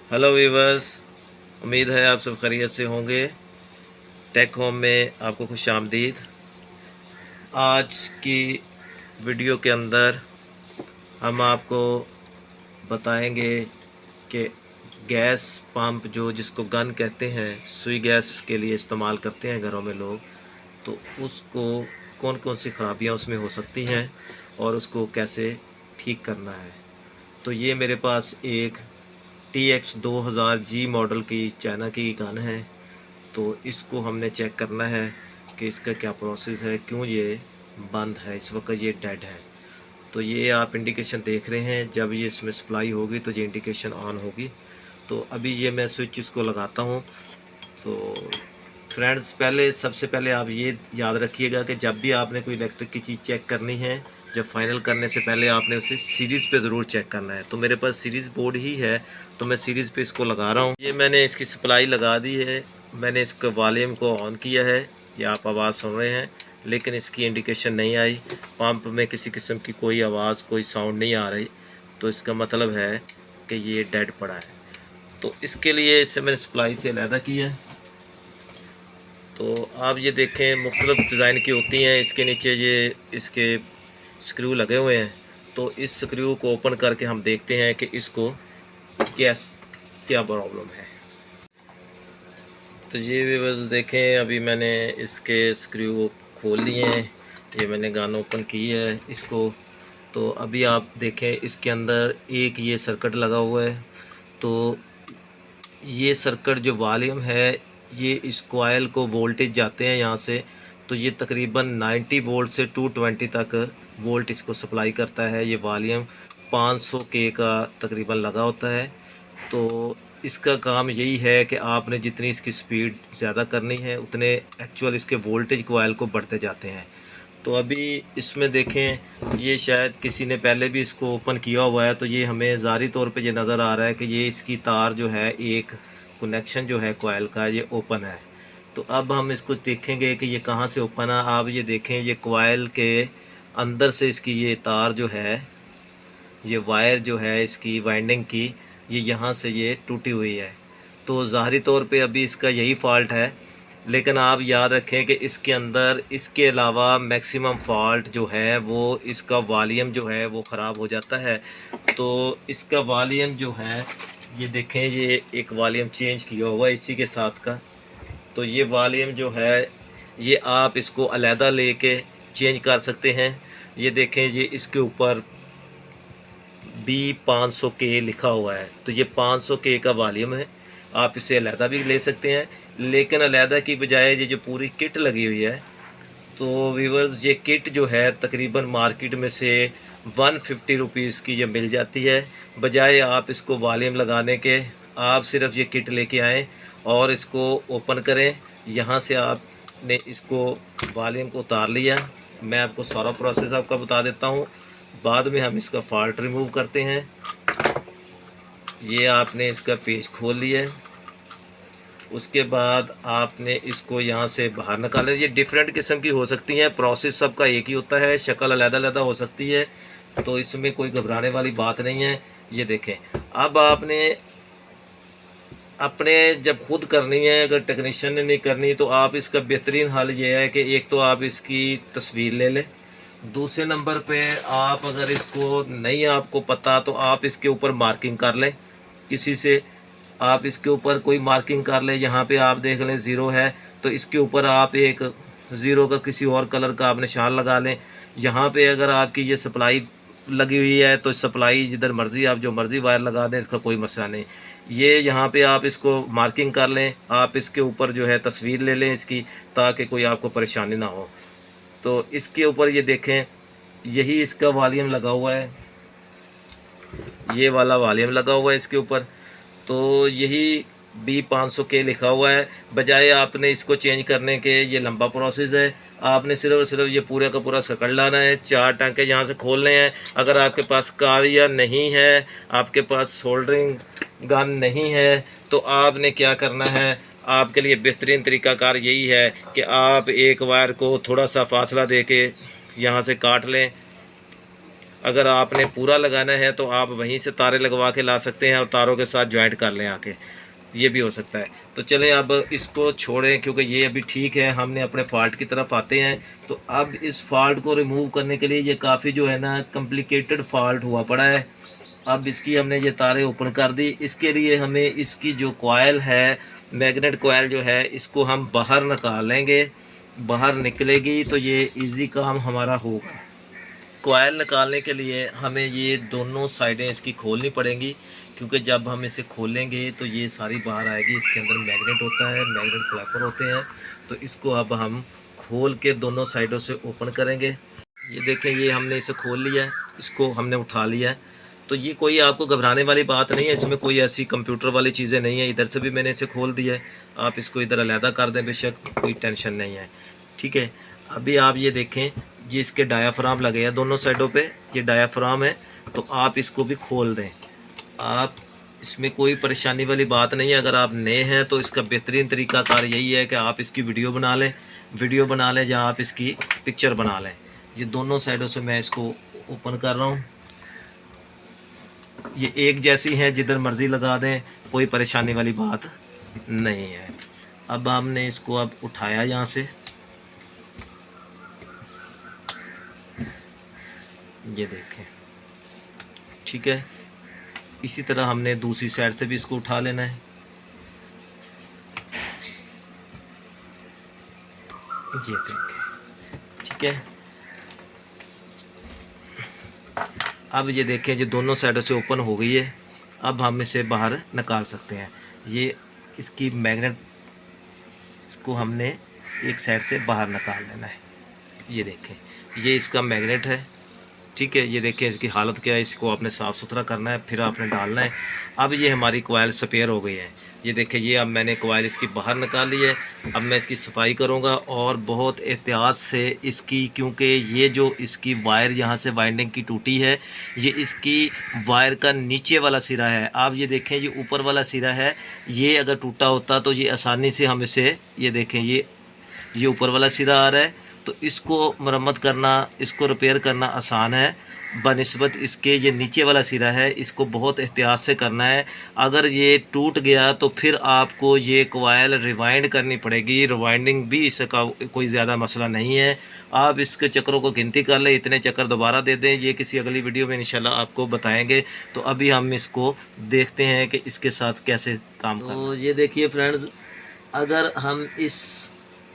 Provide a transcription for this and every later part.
Hello viewers, उम्मीद है आप सब खैरियत से होंगे। टेक होम में आपको खुश आमदीद। आज की वीडियो के अंदर हम आपको बताएंगे कि गैस पंप जिसको गन कहते हैं, सुई गैस के लिए इस्तेमाल करते हैं घरों में लोग, तो उसको कौन कौन सी ख़राबियाँ उसमें हो सकती हैं और उसको कैसे ठीक करना है। तो ये मेरे पास एक TX 2000G मॉडल की चाइना की गन है। तो इसको हमने चेक करना है कि इसका क्या प्रोसेस है, क्यों ये बंद है, इस वक्त ये डेड है। तो ये आप इंडिकेशन देख रहे हैं, जब ये इसमें सप्लाई होगी तो ये इंडिकेशन ऑन होगी। तो अभी ये मैं स्विच इसको लगाता हूँ। तो फ्रेंड्स, सबसे पहले आप ये याद रखिएगा कि जब भी आपने कोई इलेक्ट्रिक की चीज़ चेक करनी है, जब फाइनल करने से पहले आपने उसे सीरीज़ पे ज़रूर चेक करना है। तो मेरे पास सीरीज़ बोर्ड ही है, तो मैं सीरीज़ पे इसको लगा रहा हूँ। ये मैंने इसकी सप्लाई लगा दी है, मैंने इसका वॉल्यूम को ऑन किया है, ये आप आवाज़ सुन रहे हैं, लेकिन इसकी इंडिकेशन नहीं आई। पंप में किसी किस्म की कोई आवाज़, कोई साउंड नहीं आ रही, तो इसका मतलब है कि ये डेड पड़ा है। तो इसके लिए इसे मैंने सप्लाई से अलहदा किया है। तो आप ये देखें, मुख्तलिफ डिज़ाइन की होती हैं। इसके नीचे ये इसके स्क्रू लगे हुए हैं। तो इस स्क्रू को ओपन करके हम देखते हैं कि इसको क्या प्रॉब्लम है। तो ये भी बस देखें, अभी मैंने इसके स्क्रू खोल लिए हैं, ये मैंने गन ओपन की है इसको। तो अभी आप देखें, इसके अंदर एक ये सर्किट लगा हुआ है। तो ये सर्किट जो वॉल्यूम है, ये इस कॉइल को वोल्टेज जाते हैं यहाँ से, तो ये तकरीबन 90 वोल्ट से 220 तक वोल्ट इसको सप्लाई करता है। ये वॉल्यूम 500 के का तकरीबन लगा होता है। तो इसका काम यही है कि आपने जितनी इसकी स्पीड ज़्यादा करनी है, उतने एक्चुअल इसके वोल्टेज कॉइल को बढ़ते जाते हैं। तो अभी इसमें देखें, ये शायद किसी ने पहले भी इसको ओपन किया हुआ है, तो ये हमें ज़ाहिरी तौर पे ये नज़र आ रहा है कि ये इसकी तार जो है, एक कनेक्शन जो है कॉइल का, ये ओपन है। तो अब हम इसको देखेंगे कि ये कहाँ से ओपन है। आप ये देखें, ये कॉइल के अंदर से इसकी ये तार जो है, ये वायर जो है इसकी वाइंडिंग की, ये यहाँ से ये टूटी हुई है। तो ज़ाहिरी तौर पे अभी इसका यही फ़ॉल्ट है, लेकिन आप याद रखें कि इसके अंदर इसके अलावा मैक्सिमम फ़ॉल्ट जो है वो इसका वॉल्यूम जो है वो ख़राब हो जाता है। तो इसका वॉल्यूम जो है, ये देखें, ये एक वॉल्यूम चेंज किया हुआ है इसी के साथ का। तो ये वॉल्यूम जो है, ये आप इसको अलहदा लेके चेंज कर सकते हैं। ये देखें, ये इसके ऊपर B500K लिखा हुआ है, तो ये 500K का वॉल्यूम है। आप इसे अलहदा भी ले सकते हैं, लेकिन अलहदा की बजाय ये जो पूरी किट लगी हुई है, तो व्यूअर्स, ये किट जो है तकरीबन मार्केट में से 150 रुपीज़ की ये मिल जाती है। बजाय आप इसको वॉल्यूम लगाने के, आप सिर्फ ये किट लेके आएँ और इसको ओपन करें। यहाँ से आपने इसको वॉल्यूम को उतार लिया। मैं आपको सारा प्रोसेस आपका बता देता हूँ, बाद में हम इसका फॉल्ट रिमूव करते हैं। ये आपने इसका पेज खोल लिया है, उसके बाद आपने इसको यहाँ से बाहर निकालें। ये डिफरेंट किस्म की हो सकती हैं, प्रोसेस सबका एक ही होता है, शक्ल अलग-अलग हो सकती है, तो इसमें कोई घबराने वाली बात नहीं है। ये देखें, अब आपने अपने जब खुद करनी है, अगर टेक्नीशियन ने नहीं करनी, तो आप इसका बेहतरीन हल ये है कि एक तो आप इसकी तस्वीर ले लें। दूसरे नंबर पे, आप अगर इसको नहीं आपको पता, तो आप इसके ऊपर मार्किंग कर लें किसी से। आप इसके ऊपर कोई मार्किंग कर लें, यहाँ पे आप देख लें 0 है, तो इसके ऊपर आप एक 0 का किसी और कलर का आप निशान लगा लें। यहाँ पे अगर आपकी ये सप्लाई लगी हुई है, तो सप्लाई जिधर मर्ज़ी आप जो मर्ज़ी वायर लगा दें, इसका कोई मसला नहीं। ये यहाँ पे आप इसको मार्किंग कर लें, आप इसके ऊपर जो है तस्वीर ले लें इसकी, ताकि कोई आपको परेशानी ना हो। तो इसके ऊपर ये देखें, यही इसका वॉल्यूम लगा हुआ है, ये वाला वॉल्यूम लगा हुआ है इसके ऊपर। तो यही B500K लिखा हुआ है। बजाय आपने इसको चेंज करने के, ये लंबा प्रोसेस है, आपने सिर्फ और सिर्फ ये पूरा का पूरा सकड़ लाना है। 4 टांके यहाँ से खोलने हैं। अगर आपके पास काविया नहीं है, आपके पास सोल्डरिंग गन नहीं है, तो आपने क्या करना है, आपके लिए बेहतरीन तरीक़ाकार यही है कि आप एक वायर को थोड़ा सा फासला दे के यहाँ से काट लें। अगर आपने पूरा लगाना है तो आप वहीं से तारे लगवा के ला सकते हैं और तारों के साथ ज्वाइंट कर लें आके, ये भी हो सकता है। तो चलें अब इसको छोड़ें क्योंकि ये अभी ठीक है, हमने अपने फॉल्ट की तरफ आते हैं। तो अब इस फॉल्ट को रिमूव करने के लिए, ये काफ़ी जो है ना कॉम्प्लिकेटेड फॉल्ट हुआ पड़ा है। अब इसकी हमने ये तारें ओपन कर दी। इसके लिए हमें इसकी जो कॉइल है, मैग्नेट कॉइल जो है, इसको हम बाहर निकाल लेंगे। बाहर निकलेगी तो ये इजी काम हमारा होगा। कॉइल निकालने के लिए हमें ये दोनों साइडें इसकी खोलनी पड़ेंगी, क्योंकि जब हम इसे खोलेंगे तो ये सारी बाहर आएगी। इसके अंदर मैग्नेट होता है, मैग्नेट फ्लैपर होते हैं। तो इसको अब हम खोल के दोनों साइडों से ओपन करेंगे। ये देखें, ये हमने इसे खोल लिया है, इसको हमने उठा लिया है। तो ये कोई आपको घबराने वाली बात नहीं है, इसमें कोई ऐसी कंप्यूटर वाली चीज़ें नहीं है। इधर से भी मैंने इसे खोल दिया है, आप इसको इधर अलहदा कर दें, बेशक कोई टेंशन नहीं है, ठीक है। अभी आप ये देखें, ये इसके डायाफ्राम लगे हैं दोनों साइडों पे, ये डायाफ्राम है। तो आप इसको भी खोल दें, आप इसमें कोई परेशानी वाली बात नहीं है। अगर आप नए हैं तो इसका बेहतरीन तरीक़ाकार यही है कि आप इसकी वीडियो बना लें या आप इसकी पिक्चर बना लें। ये दोनों साइडों से मैं इसको ओपन कर रहा हूँ। ये एक जैसी हैं, जिधर मर्ज़ी लगा दें, कोई परेशानी वाली बात नहीं है। अब हमने इसको अब उठाया यहाँ से, ये देखें, ठीक है। इसी तरह हमने दूसरी साइड से भी इसको उठा लेना है, ये देखें, ठीक है। अब ये देखें, ये दोनों साइडों से ओपन हो गई है। अब हम इसे बाहर निकाल सकते हैं। ये इसकी मैग्नेट, इसको हमने एक साइड से बाहर निकाल लेना है। ये देखें, ये इसका मैग्नेट है, ठीक है। ये देखें इसकी हालत क्या है, इसको आपने साफ़ सुथरा करना है, फिर आपने डालना है। अब ये हमारी कॉइल स्पेयर हो गई है। ये देखें, ये अब मैंने कॉइल इसकी बाहर निकाल ली है। अब मैं इसकी सफाई करूँगा और बहुत एहतियात से इसकी, क्योंकि ये जो इसकी वायर यहाँ से वाइंडिंग की टूटी है, ये इसकी वायर का नीचे वाला सिरा है। आप ये देखें, ये ऊपर वाला सिरा है, ये अगर टूटा होता तो ये आसानी से हम इसे, ये देखें, ये ऊपर वाला सिरा आ रहा है, तो इसको मरम्मत करना, इसको रिपेयर करना आसान है बनिस्बत इसके ये नीचे वाला सिरा है, इसको बहुत एहतियात से करना है। अगर ये टूट गया तो फिर आपको ये कॉइल रिवाइंड करनी पड़ेगी। रिवाइंडिंग भी इसका कोई ज़्यादा मसला नहीं है, आप इसके चक्रों को गिनती कर लें, इतने चक्कर दोबारा दे दें। ये किसी अगली वीडियो में इंशाल्लाह आपको बताएंगे। तो अभी हम इसको देखते हैं कि इसके साथ कैसे काम करना। तो ये देखिए फ्रेंड्स, अगर हम इस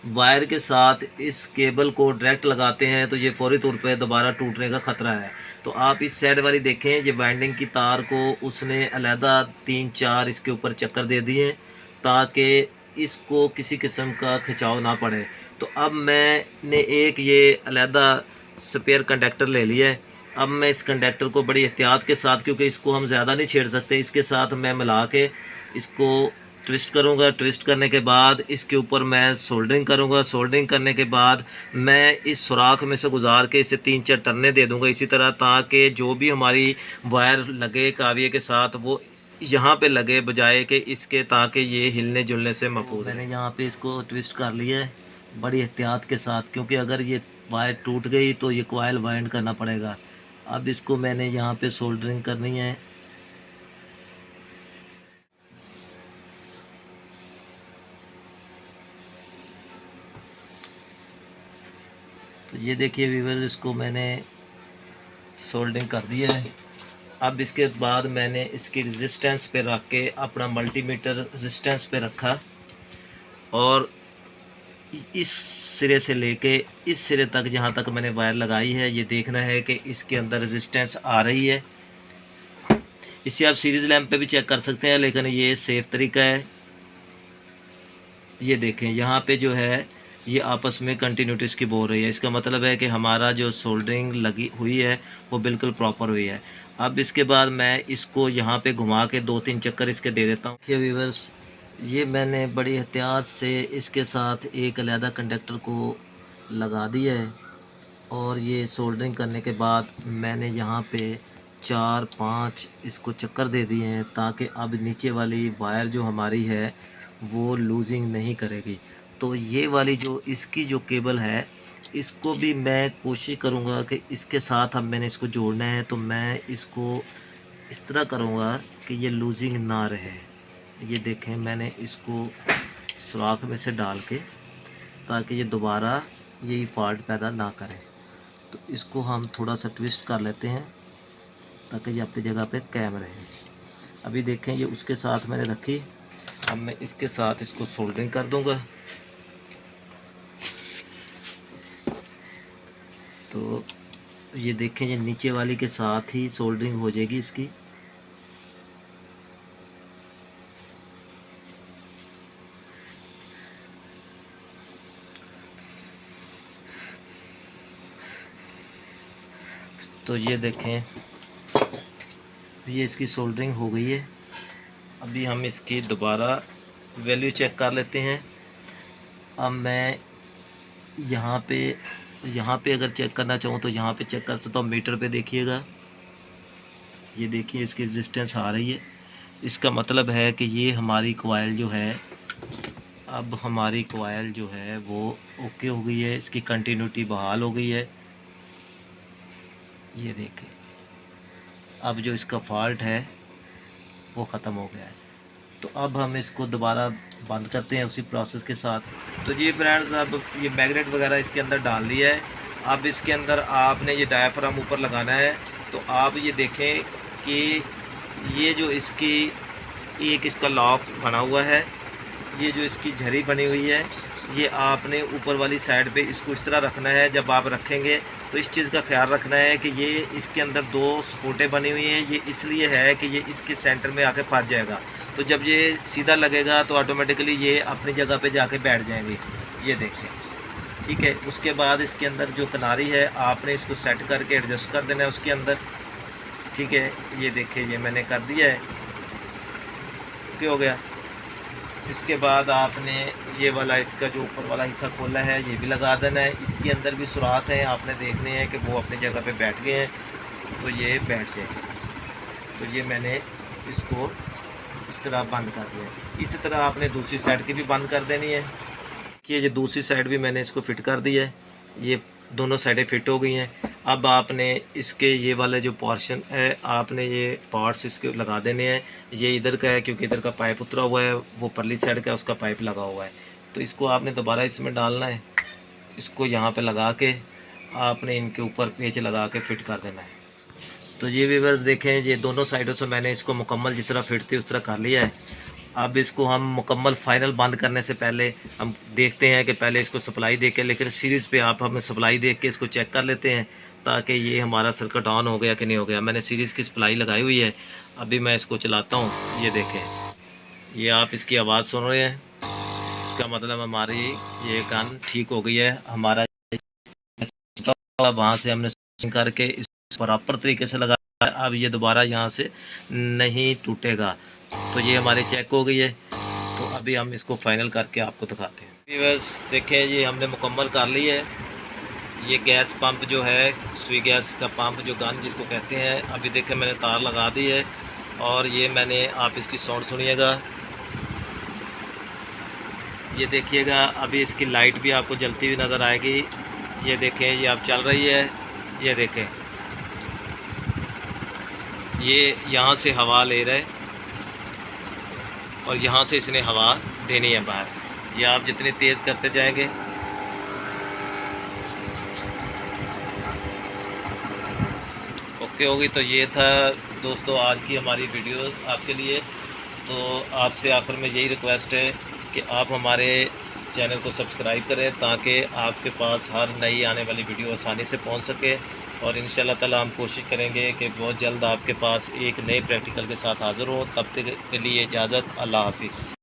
वायर के साथ इस केबल को डायरेक्ट लगाते हैं तो ये फौरी तौर पे दोबारा टूटने का ख़तरा है। तो आप इस साइड वाली देखें, ये वाइंडिंग की तार को उसने अलहदा 3-4 इसके ऊपर चक्कर दे दिए ताकि इसको किसी किस्म का खिंचाव ना पड़े। तो अब मैंने एक ये अलहदा स्पेयर कंडक्टर ले लिया है। अब मैं इस कंडक्टर को बड़ी एहतियात के साथ, क्योंकि इसको हम ज़्यादा नहीं छेड़ सकते, इसके साथ मैं मिला के इसको ट्विस्ट करूँगा। ट्विस्ट करने के बाद इसके ऊपर मैं सोल्डरिंग करूँगा। सोल्डरिंग करने के बाद मैं इस सुराख में से गुजार के इसे 3-4 टर्ने दे दूँगा इसी तरह, ताकि जो भी हमारी वायर लगे काविये के साथ वो यहाँ पे लगे बजाय कि इसके, ताकि ये हिलने जुलने से महफूज है। मैंने यहाँ पे इसको ट्विस्ट कर लिया है बड़ी एहतियात के साथ, क्योंकि अगर ये वायर टूट गई तो ये कॉइल वाइंड करना पड़ेगा। अब इसको मैंने यहाँ पे सोल्डरिंग करनी है। तो ये देखिए व्यूअर्स, इसको मैंने सोल्डरिंग कर दिया है। अब इसके बाद मैंने इसकी रेजिस्टेंस पे रख के अपना मल्टीमीटर रेजिस्टेंस पे रखा और इस सिरे से लेके इस सिरे तक जहाँ तक मैंने वायर लगाई है, ये देखना है कि इसके अंदर रेजिस्टेंस आ रही है। इसे आप सीरीज़ लैंप पे भी चेक कर सकते हैं, लेकिन ये सेफ़ तरीका है। ये देखें, यहाँ पे जो है ये आपस में कंटिन्यूटी इसकी बोल रही है। इसका मतलब है कि हमारा जो सोल्डरिंग लगी हुई है वो बिल्कुल प्रॉपर हुई है। अब इसके बाद मैं इसको यहाँ पे घुमा के 2-3 चक्कर इसके दे देता हूँ। ये व्यूअर्स, ये मैंने बड़ी एहतियात से इसके साथ एक अलहदा कंडक्टर को लगा दिया है और ये सोल्डरिंग करने के बाद मैंने यहाँ पे 4-5 इसको चक्कर दे दिए हैं, ताकि अब नीचे वाली वायर जो हमारी है वो लूजिंग नहीं करेगी। तो ये वाली जो इसकी जो केबल है, इसको भी मैं कोशिश करूँगा कि इसके साथ अब मैंने इसको जोड़ना है, तो मैं इसको इस तरह करूँगा कि ये लूजिंग ना रहे। ये देखें, मैंने इसको सुराख में से डाल के, ताकि ये दोबारा यही फॉल्ट पैदा ना करे। तो इसको हम थोड़ा सा ट्विस्ट कर लेते हैं ताकि ये अपनी जगह पे कायम रहे। अभी देखें, ये उसके साथ मैंने रखी। अब मैं इसके साथ इसको सोल्डरिंग कर दूंगा। तो ये देखें, ये नीचे वाली के साथ ही सोल्डरिंग हो जाएगी इसकी। तो ये देखें, ये इसकी सोल्डरिंग हो गई है। अभी हम इसकी दोबारा वैल्यू चेक कर लेते हैं। अब मैं यहाँ पे अगर चेक करना चाहूँ तो यहाँ पे चेक कर सकता हूँ। मीटर पे देखिएगा, ये देखिए इसकी रेजिस्टेंस आ रही है। इसका मतलब है कि ये हमारी कॉइल जो है, अब हमारी कॉइल जो है वो ओके हो गई है, इसकी कंटिन्यूटी बहाल हो गई है। ये देखें, अब जो इसका फॉल्ट है वो ख़त्म हो गया है। तो अब हम इसको दोबारा बंद करते हैं उसी प्रोसेस के साथ। तो जी फ्रेंड्स, अब ये मैग्नेट वगैरह इसके अंदर डाल दिया है। अब इसके अंदर आपने ये डायाफ्राम ऊपर लगाना है। तो आप ये देखें कि ये जो इसकी एक इसका लॉक बना हुआ है, ये जो इसकी झरी बनी हुई है, ये आपने ऊपर वाली साइड पे इसको इस तरह रखना है। जब आप रखेंगे तो इस चीज़ का ख्याल रखना है कि ये इसके अंदर दो सपोर्टें बनी हुई हैं। ये इसलिए है कि ये इसके सेंटर में आके फंस जाएगा। तो जब ये सीधा लगेगा तो ऑटोमेटिकली ये अपनी जगह पे जाके बैठ जाएंगे। ये देखें, ठीक है। उसके बाद इसके अंदर जो किनारी है, आपने इसको सेट करके एडजस्ट कर देना है उसके अंदर, ठीक है। ये देखिए, ये मैंने कर दिया है, ओके हो गया। इसके बाद आपने ये वाला इसका जो ऊपर वाला हिस्सा खोला है, ये भी लगा देना है। इसके अंदर भी सुराख है, आपने देखने हैं कि वो अपनी जगह पे बैठ गए हैं। तो ये बैठ गए। तो ये मैंने इसको इस तरह बंद कर दिया है। इसी तरह आपने दूसरी साइड की भी बंद कर देनी है कि ये दूसरी साइड भी मैंने इसको फिट कर दिया है। ये दोनों साइडें फिट हो गई हैं। अब आपने इसके ये वाले जो पोर्शन है, आपने ये पार्ट्स इसके लगा देने हैं। ये इधर का है क्योंकि इधर का पाइप उतरा हुआ है, वो परली साइड का उसका पाइप लगा हुआ है। तो इसको आपने दोबारा इसमें डालना है। इसको यहाँ पे लगा के आपने इनके ऊपर पेच लगा के फिट कर देना है। तो ये व्यूअर्स देखें, ये दोनों साइडों से मैंने इसको मुकम्मल जिस तरह फिट थी उस तरह कर लिया है। अब इसको हम मुकम्मल फाइनल बंद करने से पहले हम देखते हैं कि पहले इसको सप्लाई दे के, लेकिन सीरीज़ पे आप हमें सप्लाई देख के इसको चेक कर लेते हैं ताकि ये हमारा सर्किट ऑन हो गया कि नहीं हो गया। मैंने सीरीज़ की सप्लाई लगाई हुई है। अभी मैं इसको चलाता हूँ। ये देखें, ये आप इसकी आवाज़ सुन रहे हैं, इसका मतलब हमारी ये गन ठीक हो गई है। हमारा वहाँ से हमने करके इस प्रॉपर तरीके से लगाया। अब ये दोबारा यहाँ से नहीं टूटेगा। तो ये हमारी चेक हो गई है। तो अभी हम इसको फाइनल करके आपको दिखाते हैं। व्यूअर्स देखें, ये हमने मुकम्मल कर ली है। ये गैस पंप जो है, सुई गैस का पंप जो गन जिसको कहते हैं, अभी देखें मैंने तार लगा दी है। और ये मैंने, आप इसकी साउंड सुनिएगा, ये देखिएगा। अभी इसकी लाइट भी आपको जलती हुई नज़र आएगी। ये देखें, ये अब चल रही है। ये देखें, ये यहाँ से हवा ले रहा है और यहाँ से इसने हवा देनी है बाहर। ये आप जितनी तेज़ करते जाएंगे, ओके होगी। तो ये था दोस्तों आज की हमारी वीडियो आपके लिए। तो आपसे आखिर में यही रिक्वेस्ट है कि आप हमारे चैनल को सब्सक्राइब करें ताकि आपके पास हर नई आने वाली वीडियो आसानी से पहुंच सके। और इंशाल्लाह ताला हम कोशिश करेंगे कि बहुत जल्द आपके पास एक नए प्रैक्टिकल के साथ हाज़िर हो। तब तक के लिए इजाज़त, अल्लाह हाफिज़।